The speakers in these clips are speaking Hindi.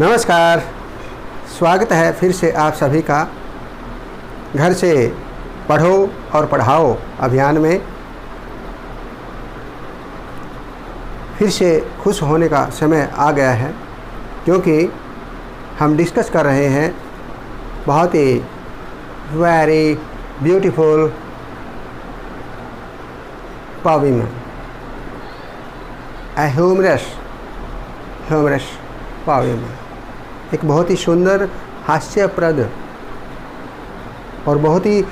नमस्कार, स्वागत है फिर से आप सभी का घर से पढ़ो और पढ़ाओ अभियान में। फिर से खुश होने का समय आ गया है, क्योंकि हम डिस्कस कर रहे हैं बहुत ही वेरी ब्यूटीफुल पोएम, ए ह्यूमरस पोएम। एक बहुत ही सुंदर, हास्यप्रद और बहुत ही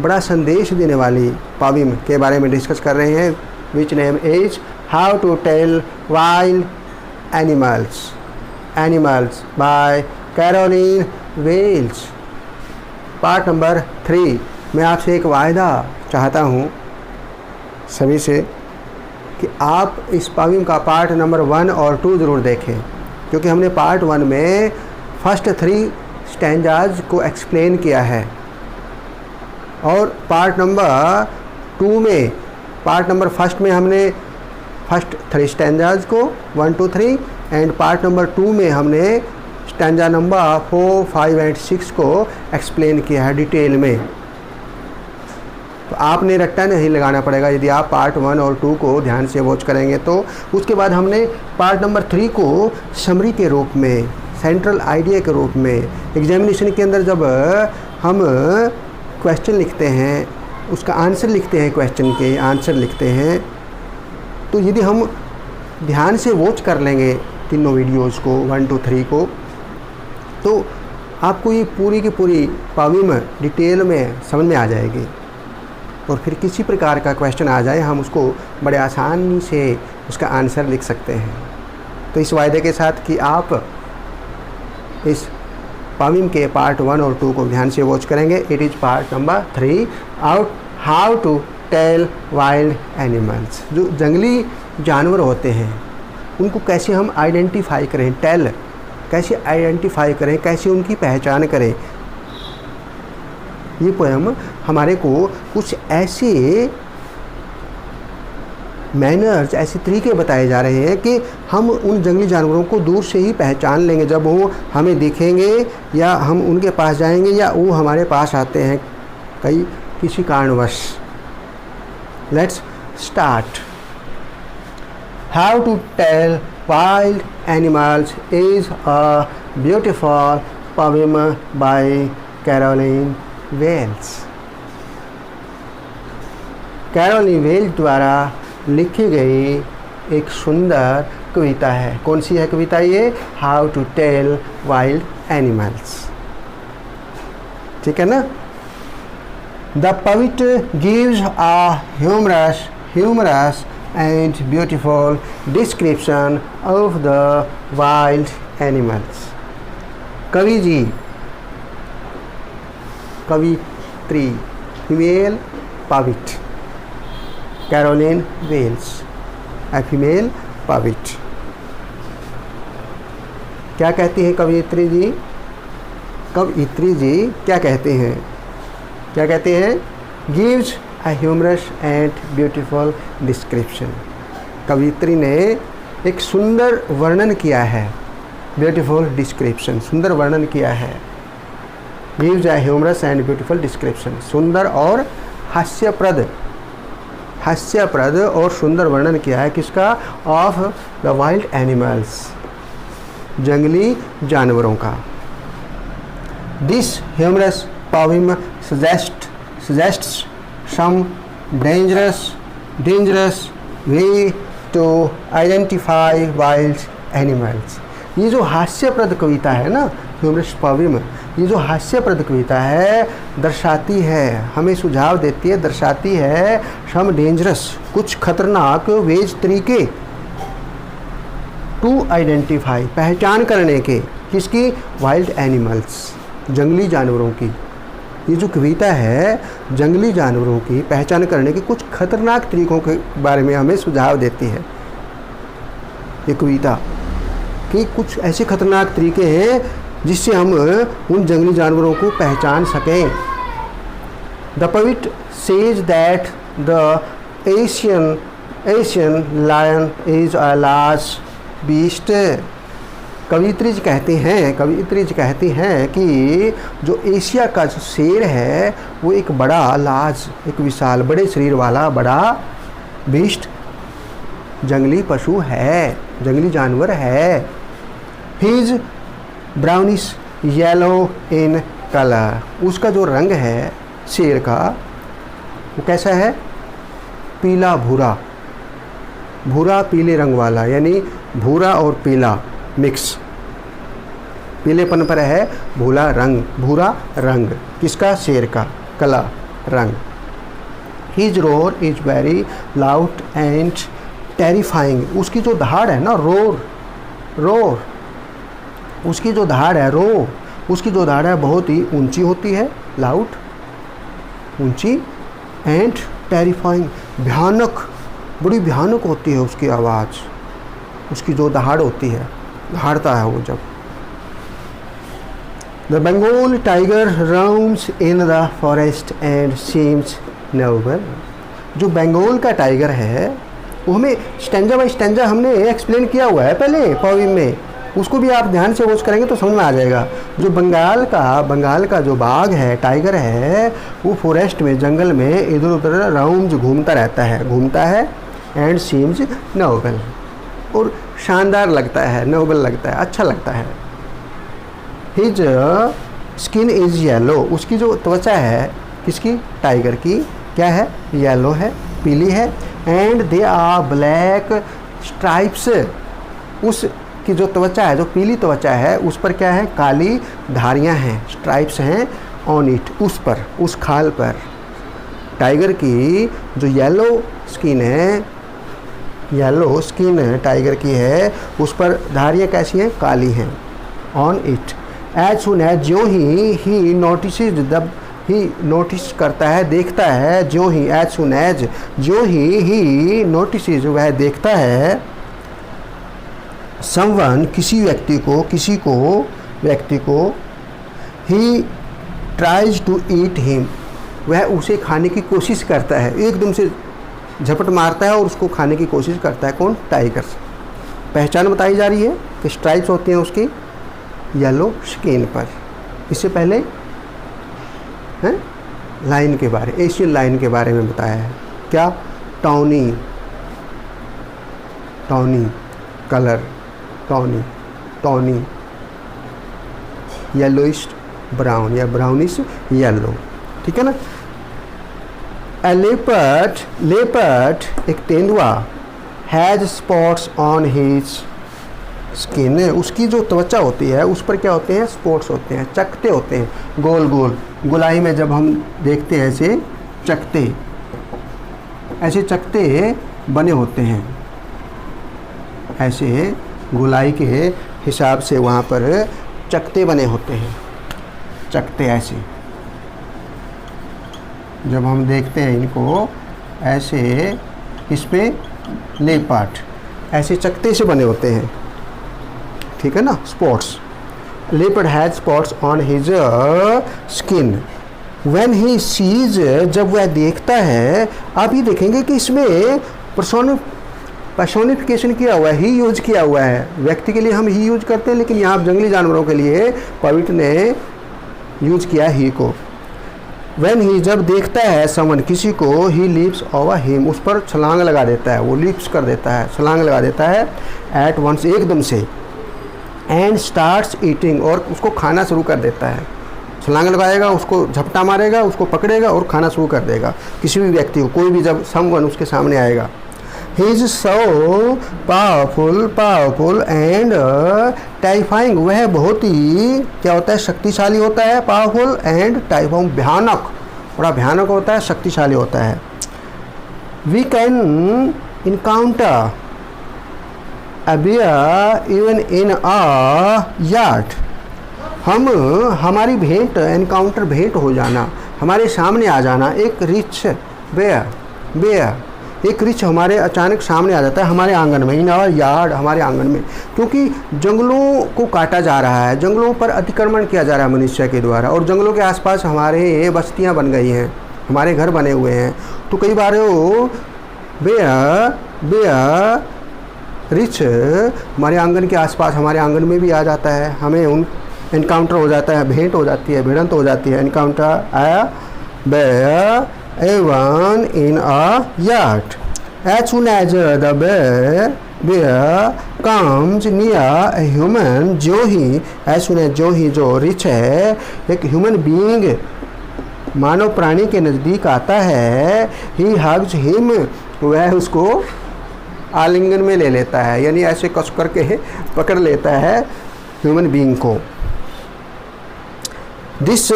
बड़ा संदेश देने वाली पोएम के बारे में डिस्कस कर रहे हैं, which name is how to tell wild animals by Caroline Welch. Part number 3। मैं आपसे एक वायदा चाहता हूँ सभी से कि आप इस पोएम का पार्ट नंबर 1 और 2 ज़रूर देखें, क्योंकि हमने पार्ट 1 में फर्स्ट 3 स्टैंजाज को एक्सप्लेन किया है, और पार्ट नंबर 2 में, पार्ट नंबर फर्स्ट में हमने फर्स्ट 3 स्टैंजाज को 1, 2, 3, एंड पार्ट नंबर 2 में हमने स्टैंजा नंबर 4, 5 एंड 6 को एक्सप्लेन किया है डिटेल में। तो आपने रट्टा नहीं लगाना पड़ेगा यदि आप पार्ट 1 और 2 को ध्यान से वॉच करेंगे तो। उसके बाद हमने पार्ट नंबर 3 को समरी के रूप में, सेंट्रल आइडिया के रूप में, एग्जामिनेशन के अंदर जब हम क्वेश्चन लिखते हैं, उसका आंसर लिखते हैं, क्वेश्चन के आंसर लिखते हैं, तो यदि हम ध्यान से वॉच कर लेंगे तीनों वीडियोज़ को, 1, 2, 3 को, तो आपको ये पूरी की पूरी पोएम डिटेल में समझ में आ जाएगी। और फिर किसी प्रकार का क्वेश्चन आ जाए, हम उसको बड़े आसानी से उसका आंसर लिख सकते हैं। तो इस वायदे के साथ कि आप इस पोएम के पार्ट 1 और 2 को ध्यान से वॉच करेंगे। It is part number 3, out how to tell wild animals. जो जंगली जानवर होते हैं उनको कैसे हम आइडेंटिफाई करें, टेल कैसे आइडेंटिफाई करें, कैसे उनकी पहचान करें। ये पोएम हमारे को कुछ ऐसे मैनर्स, ऐसे तरीके बताए जा रहे हैं कि हम उन जंगली जानवरों को दूर से ही पहचान लेंगे जब वो हमें दिखेंगे, या हम उनके पास जाएंगे, या वो हमारे पास आते हैं किसी कारणवश। Let's start. How to tell wild animals is a beautiful poem by Caroline Welch. Caroline Welch द्वारा लिखी गई एक सुंदर कविता है। कौन सी है कविता ये? How to tell wild animals. ठीक है ना? The poet gives a humorous and beautiful description of the wild animals. कवित्री, female poet Carolyn Welch, a female poet. क्या कहती हैं कवित्री जी? कवित्री जी क्या कहते हैं? क्या कहते हैं? Gives a humorous and beautiful description। कवित्री ने एक सुंदर वर्णन किया है, ब्यूटीफुल डिस्क्रिप्शन, सुंदर वर्णन किया है। Gives a humorous and beautiful description, सुंदर और हास्यप्रद और सुंदर वर्णन किया है किसका? ऑफ द वाइल्ड एनिमल्स, जंगली जानवरों का। This humorous poem suggests some dangerous way to identify wild animals। ये जो हास्यप्रद कविता है ना, ह्यूमरस पोएम, ये जो हास्यप्रद कविता है दर्शाती है, हमें सुझाव देती है, दर्शाती है some dangerous, कुछ खतरनाक वेज तरीके, टू आइडेंटिफाई, पहचान करने के, किसकी? वाइल्ड एनिमल्स, जंगली जानवरों की। ये जो कविता है जंगली जानवरों की पहचान करने के कुछ खतरनाक तरीकों के बारे में हमें सुझाव देती है ये कविता, कि कुछ ऐसे खतरनाक तरीके हैं जिससे हम उन जंगली जानवरों को पहचान सकें। The poet says that the Asian lion is a large beast. कवियत्री जी कहती हैं कि जो एशिया का जो शेर है वो एक बड़ा लार्ज, एक विशाल बड़े शरीर वाला बड़ा बीस्ट, जंगली पशु है, जंगली जानवर है। He is brownish yellow in colour, उसका जो रंग है शेर का वो कैसा है? पीला भूरा, भूरा पीले रंग वाला, यानी भूरा और पीला मिक्स, पीलेपन पर है भूरा रंग किसका? शेर का, कला रंग। His roar is very loud and terrifying, उसकी जो दहाड़ है ना, रोर उसकी जो दहाड़ है, उसकी जो दहाड़ है बहुत ही ऊंची होती है, लाउड ऊंची, एंड टेरिफाइंग भयानक, बड़ी भयानक होती है उसकी आवाज़, उसकी जो दहाड़ होती है, दहाड़ता है वो जब। The Bengal tiger roams in the forest and seems noble, जो बंगाल का टाइगर है वो हमें स्टैंजा बाई स्टैंजा हमने एक्सप्लेन किया हुआ है पहले पोएम में, उसको भी आप ध्यान से वॉच करेंगे तो समझ में आ जाएगा। जो बंगाल का जो बाघ है, टाइगर है, वो फॉरेस्ट में, जंगल में इधर उधर राउंड घूमता है एंड सीम्स नोबल, और शानदार लगता है, नोबल लगता है, अच्छा लगता है। हिज स्किन इज येलो, उसकी जो त्वचा है किसकी? टाइगर की, क्या है? येलो है, पीली है। And they are black stripes, उसकी जो त्वचा है, जो पीली त्वचा है, उस पर क्या है? काली धारियां हैं, स्ट्राइप्स हैं ऑन इट, उस पर, उस खाल पर। टाइगर की जो येलो स्किन टाइगर की है, उस पर धारियां कैसी हैं? काली हैं, on it. As soon as, ज्यों ही नोटिस करता है, देखता है, ज्यों ही, एज सुन एज, ज्यों ही नोटिस, वह देखता है, समवन, किसी व्यक्ति को, he tries to eat him, वह उसे खाने की कोशिश करता है, एकदम से झपट मारता है और उसको खाने की कोशिश करता है। कौन? टाइगर। पहचान बताई जा रही है कि स्ट्राइप्स होती हैं उसकी येलो स्किन पर। इससे पहले हैं लाइन के बारे, एशियन लाइन के बारे में बताया है, क्या? Tawny colour, tawny yellowish brown या ब्राउनिश येलो, ठीक है ना। ए लेपर्ड, एक तेंदुआ, has spots on his skin, उसकी जो त्वचा होती है उस पर क्या होते हैं? स्पॉट्स होते हैं, चकते होते हैं, गोल गुलाई में जब हम देखते हैं ऐसे चकते बने होते हैं, ऐसे गोलाई के हिसाब से वहाँ पर चकते बने होते हैं, चकते ऐसे जब हम देखते हैं इनको, ऐसे इसमें लेपर्ड ऐसे चकते से बने होते हैं, ठीक है ना। Spots, leopard has spots on his skin when he sees, जब वह देखता है। आप ये देखेंगे कि इसमें पर्सोनिफिकेशन किया हुआ है, ही यूज किया हुआ है। व्यक्ति के लिए हम ही यूज करते हैं, लेकिन यहाँ जंगली जानवरों के लिए पोएट ने यूज किया ही को। व्हेन ही, जब देखता है, समवन, किसी को, ही लीप्स ओवर हिम, उस पर छलांग लगा देता है, वो लीप्स कर देता है, छलांग लगा देता है, एट वंस, एकदम से, एंड स्टार्ट्स ईटिंग, और उसको खाना शुरू कर देता है। छलांग लगाएगा, उसको झपटा मारेगा, उसको पकड़ेगा और खाना शुरू कर देगा किसी भी व्यक्ति को, कोई भी जब समवन उसके सामने आएगा। He is so powerful and terrifying, वह बहुत ही क्या होता है? शक्तिशाली होता है, पावरफुल एंड टेरिफाइंग, भयानक, बड़ा भयानक होता है, शक्तिशाली होता है। We can encounter a bear even in a yard, हमारी भेंट, एनकाउंटर, भेंट हो जाना, हमारे सामने आ जाना, एक रिच बेयर, एक रिच हमारे अचानक सामने आ जाता है हमारे आंगन में, इन आवर यार्ड, हमारे आंगन में, क्योंकि जंगलों को काटा जा रहा है, जंगलों पर अतिक्रमण किया जा रहा है मनुष्य के द्वारा, और जंगलों के आसपास हमारे बस्तियां बन गई हैं, हमारे घर बने हुए हैं। तो कई बार वो बेयर रिच हमारे आंगन के आसपास, हमारे आंगन में भी आ जाता है, हमें उन एनकाउंटर हो जाता है, भेंट हो जाती है, भिड़ंत हो जाती है। एनकाउंटर आया bear even in a yard. As soon as the bear comes near a human, as soon as जो रिच है एक ह्यूमन बीइंग मानव प्राणी के नज़दीक आता है, ही हग्स हिम, वह उसको आलिंगन में ले लेता है, यानी ऐसे कस करके पकड़ लेता है ह्यूमन बीइंग को। दिस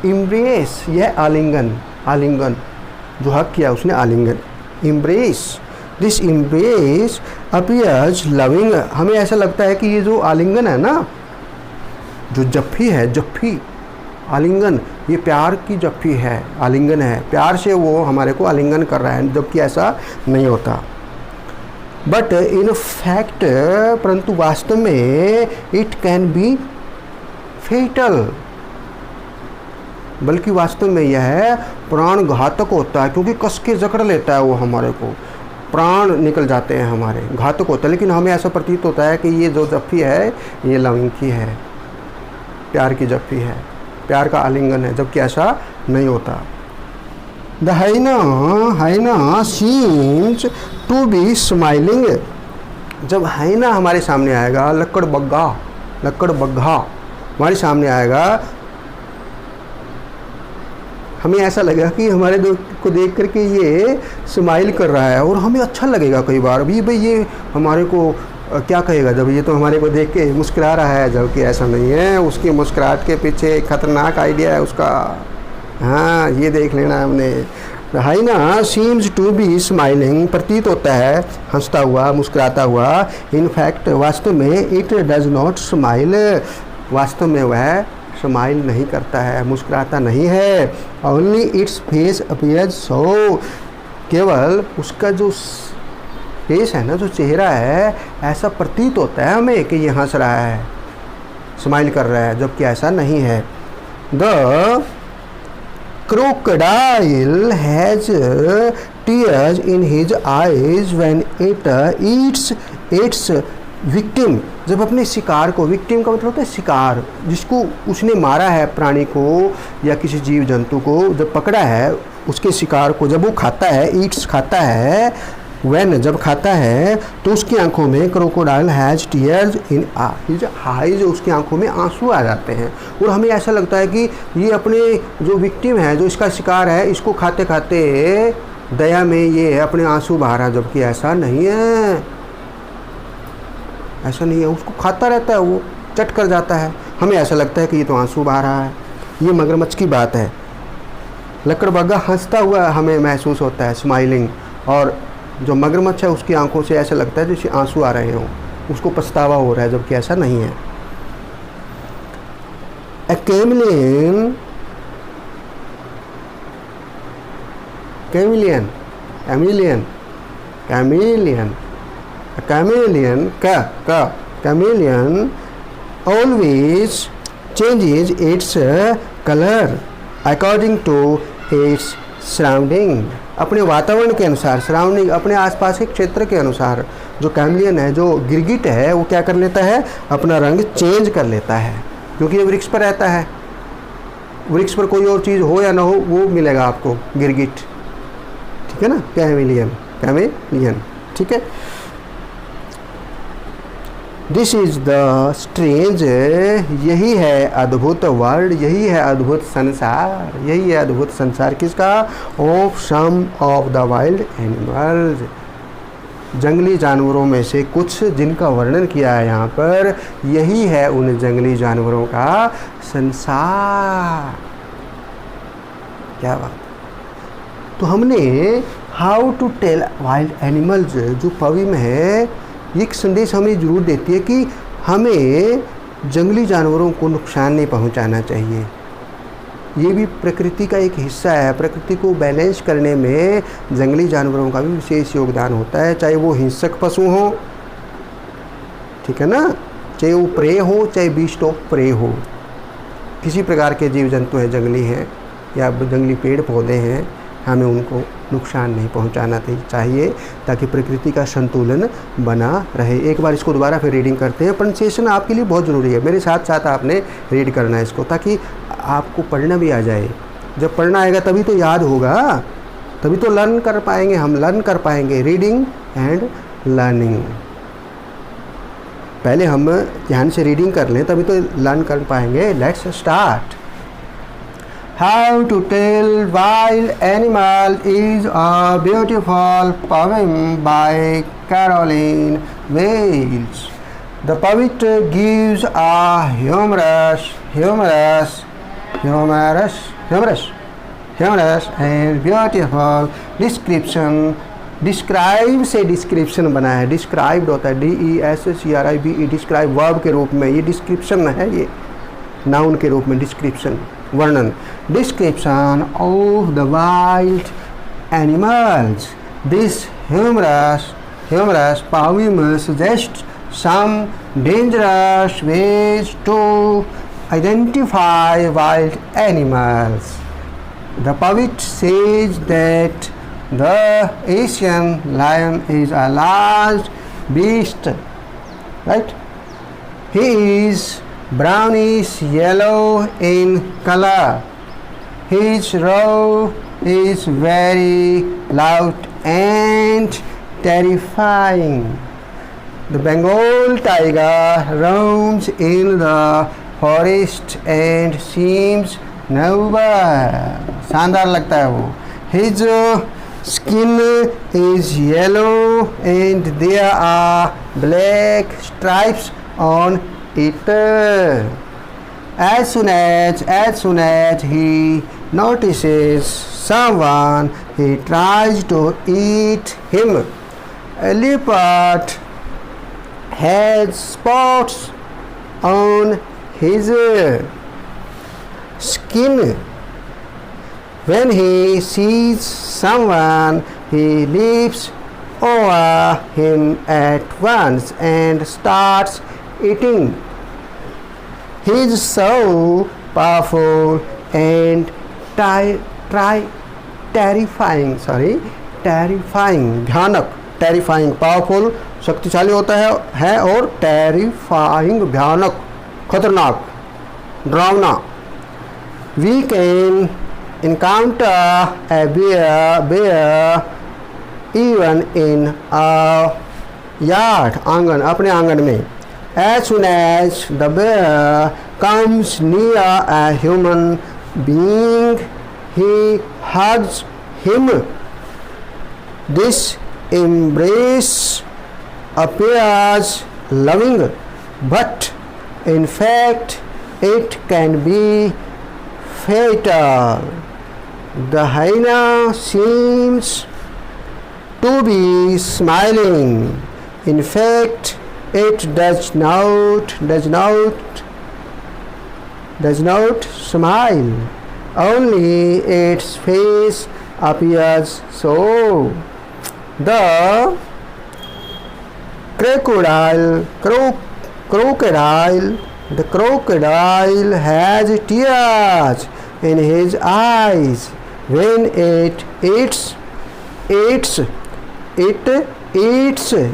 इम्ब्रेस यह आलिंगन जो हक किया उसने, आलिंगन, embrace, this embrace appears loving. हमें ऐसा लगता है कि ये जो आलिंगन है ना, जो जप्फी आलिंगन, ये प्यार की जप्फी है, आलिंगन है, प्यार से वो हमारे को आलिंगन कर रहा है, जबकि ऐसा नहीं होता। बट इन फैक्ट, परंतु वास्तव में इट कैन बी फेटल, बल्कि वास्तव में यह प्राण घातक होता है, क्योंकि कस के जकड़ लेता है वो हमारे को, प्राण निकल जाते हैं हमारे, घातक होता है। लेकिन हमें ऐसा प्रतीत होता है कि ये जो जप्फी है ये लविंग की है, प्यार की जप्फी है, प्यार का आलिंगन है, जबकि ऐसा नहीं होता। The hyena seems to be smiling. जब हाइना हमारे सामने आएगा, लक्कड़ बग्घा हमारे सामने आएगा, हमें ऐसा लगेगा कि हमारे को देख करके ये स्माइल कर रहा है, और हमें अच्छा लगेगा कई बार भी, भाई ये हमारे को क्या कहेगा जब ये तो हमारे को देख के मुस्कुरा रहा है, जबकि ऐसा नहीं है, उसकी मुस्कुराहट के पीछे एक खतरनाक आइडिया है उसका। हाँ, ये देख लेना हमने। हाइना सीम्स टू बी स्माइलिंग, प्रतीत होता है हंसता हुआ, मुस्कुराता हुआ। इन फैक्ट, वास्तव में इट डज नॉट स्माइल, वास्तव में वह स्माइल नहीं करता है, मुस्कुराता नहीं है। ओनली इट्स फेस अपीयर्स सो, केवल उसका जो फेस है ना, जो चेहरा है, ऐसा प्रतीत होता है हमें कि ये हंस रहा है, स्माइल कर रहा है, जबकि ऐसा नहीं है। The crocodile has tears in his eyes when it eats its victim। जब अपने शिकार को, विक्टिम का मतलब होता है शिकार, जिसको उसने मारा है, प्राणी को या किसी जीव जंतु को जब पकड़ा है, उसके शिकार को जब वो खाता है, ईट्स खाता है, when जब खाता है, तो उसकी आंखों में crocodile has tears in his eyes, उसकी आंखों में आंसू आ जाते हैं, और हमें ऐसा लगता है कि ये अपने जो विक्टिम है, जो इसका शिकार है, इसको खाते खाते दया में ये अपने आंसू बहा रहा, जबकि ऐसा नहीं है, ऐसा नहीं है, उसको खाता रहता है, वो चट कर जाता है, हमें ऐसा लगता है कि ये तो आंसू बहा रहा है। ये मगरमच्छ की बात है। लकड़बग्घा हंसता हुआ हमें महसूस होता है, स्माइलिंग, और जो मगरमच्छ है उसकी आंखों से ऐसा लगता है जैसे आंसू आ रहे हों, उसको पछतावा हो रहा है, जबकि ऐसा नहीं है। ए chameleon always changes its color according to its surrounding। अपने वातावरण के अनुसार, सराउंडिंग, अपने आसपास के क्षेत्र के अनुसार, जो कैमलियन है, जो गिरगिट है, वो क्या कर लेता है, अपना रंग चेंज कर लेता है, क्योंकि ये वृक्ष पर रहता है। वृक्ष पर कोई और चीज़ हो या ना हो, वो मिलेगा आपको, गिरगिट, ठीक है ना, कैमलियन, ठीक है। दिस इज द स्ट्रेंज, यही है अद्भुत वर्ल्ड, यही है अद्भुत संसार, यही है अद्भुत संसार किसका, of some of the wild animals, जंगली जानवरों में से कुछ जिनका वर्णन किया है यहाँ पर, यही है उन जंगली जानवरों का संसार। क्या बात। तो हमने how to tell wild animals, जो पविम है, ये एक संदेश हमें ज़रूर देती है कि हमें जंगली जानवरों को नुकसान नहीं पहुंचाना चाहिए। ये भी प्रकृति का एक हिस्सा है, प्रकृति को बैलेंस करने में जंगली जानवरों का भी विशेष योगदान होता है, चाहे वो हिंसक पशु हो, ठीक है ना, चाहे वो प्रे हो, चाहे बीस्ट ऑफ प्रे हो, किसी प्रकार के जीव जंतु हैं, जंगली हैं या जंगली पेड़ पौधे हैं, हमें उनको नुकसान नहीं पहुंचाना चाहिए, ताकि प्रकृति का संतुलन बना रहे। एक बार इसको दोबारा फिर रीडिंग करते हैं। प्रोनाउंसिएशन आपके लिए बहुत ज़रूरी है, मेरे साथ साथ आपने रीड करना है इसको, ताकि आपको पढ़ना भी आ जाए। जब पढ़ना आएगा तभी तो याद होगा, तभी तो लर्न कर पाएंगे, हम लर्न कर पाएंगे। रीडिंग एंड लर्निंग, पहले हम ध्यान से रीडिंग कर लें तभी तो लर्न कर पाएंगे। Let's start. How to tell wild animal is a beautiful poem by Caroline Welch. The poet gives a humorous and beautiful description। Describe से डिस्क्रिप्शन बना है, डिस्क्राइब्ड होता है DESCRIBE, डिस्क्राइब वर्ब के रूप में, ये डिस्क्रिप्शन है, ये नाउन के रूप में डिस्क्रिप्शन, वर्णन। Description of the wild animals. This humorous poem suggests some dangerous ways to identify wild animals। The poet says that the Asian lion is a large beast, right? He is brownish yellow in color. His roar is very loud and terrifying. The Bengal tiger roams in the forest and seems noble। शानदार लगता है वो। His skin is yellow and there are black stripes on it। As soon as he notices someone, he tries to eat him। A leopard has spots on his skin। When he sees someone, he leaps over him at once and starts eating। He is so powerful and terrifying, भयानक। terrifying, पावरफुल, शक्तिशाली होता है और terrifying, भयानक, खतरनाक, डरावना। We can encounter a bear even in a yard, आंगन, अपने आंगन में। As soon as the bear comes near a human being, he hugs him। This embrace appears loving, but in fact it can be fatal। The hyena seems to be smiling. In fact, it does not smile. Only its face appears so। The crocodile has tears in his eyes when it eats।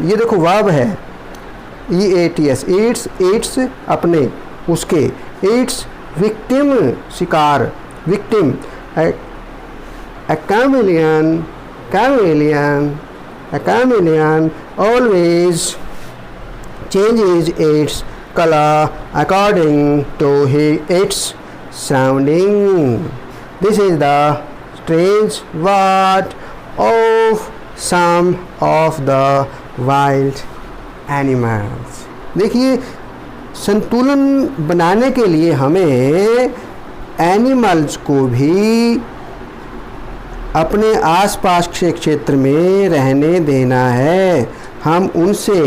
ये देखो वर्ब है, EATS, eats अपने, उसके, eats victim, शिकार, victim। A chameleon always changes its color according to its surrounding। This is the strange word of some of the wild animals। देखिए, संतुलन बनाने के लिए हमें एनिमल्स को भी अपने आसपास के क्षेत्र में रहने देना है। हम उनसे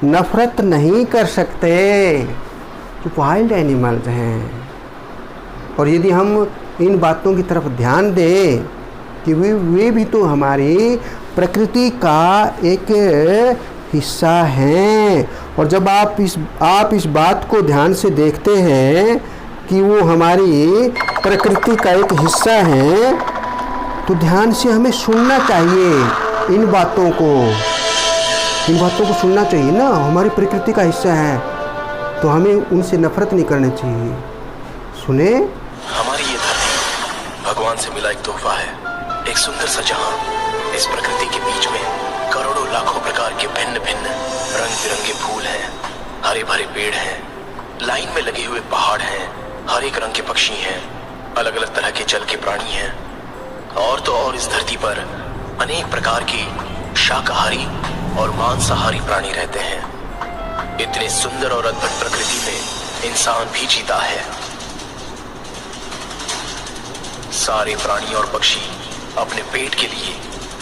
नफरत नहीं कर सकते, जो वाइल्ड एनिमल्स हैं। और यदि हम इन बातों की तरफ ध्यान दें कि वे भी तो हमारी प्रकृति का एक हिस्सा हैं, और जब आप इस बात को ध्यान से देखते हैं कि वो हमारी प्रकृति का एक हिस्सा हैं, तो ध्यान से हमें सुनना चाहिए इन बातों को सुनना चाहिए ना, हमारी प्रकृति का हिस्सा है, तो हमें उनसे नफरत नहीं करनी चाहिए। सुने, हमारी ये धरती भगवान से मिला एक तोहफा है, एक सुंदर सा जहां। इस प्रकृति के बीच में करोड़ों लाखों प्रकार के भिन्न भिन्न रंग बिरंगे फूल हैं, हरे भरे पेड़ हैं, लाइन में लगे हुए पहाड़ हैं, हर एक रंग के पक्षी हैं, अलग अलग तरह के जल के प्राणी हैं, और तो और इस धरती पर अनेक प्रकार की शाकाहारी और मांसाहारी प्राणी रहते हैं। इतने सुंदर और अद्भुत प्रकृति में इंसान भी जीता है। सारे प्राणी और पक्षी अपने पेट के लिए,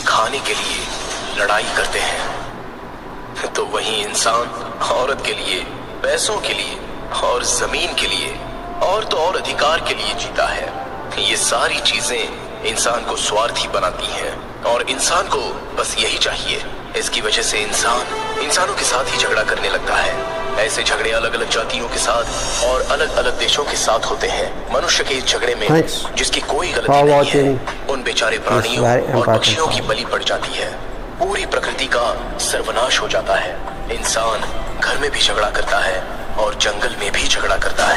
खाने के लिए लड़ाई करते हैं, तो वहीं इंसान औरत के लिए, पैसों के लिए और जमीन के लिए और तो और अधिकार के लिए जीता है। ये सारी चीजें इंसान को स्वार्थी बनाती हैं और इंसान को बस यही चाहिए। इसकी वजह से इंसान इंसानों के साथ ही झगड़ा करने लगता है। ऐसे झगड़े अलग अलग जातियों के साथ और अलग अलग देशों के साथ होते हैं। मनुष्य के इस झगड़े में जिसकी कोई गलती नहीं है, उन बेचारे प्राणियों और पक्षियों की बलि पड़ जाती है। पूरी प्रकृति का सर्वनाश हो जाता है। इंसान घर में भी झगड़ा करता है और जंगल में भी झगड़ा करता है।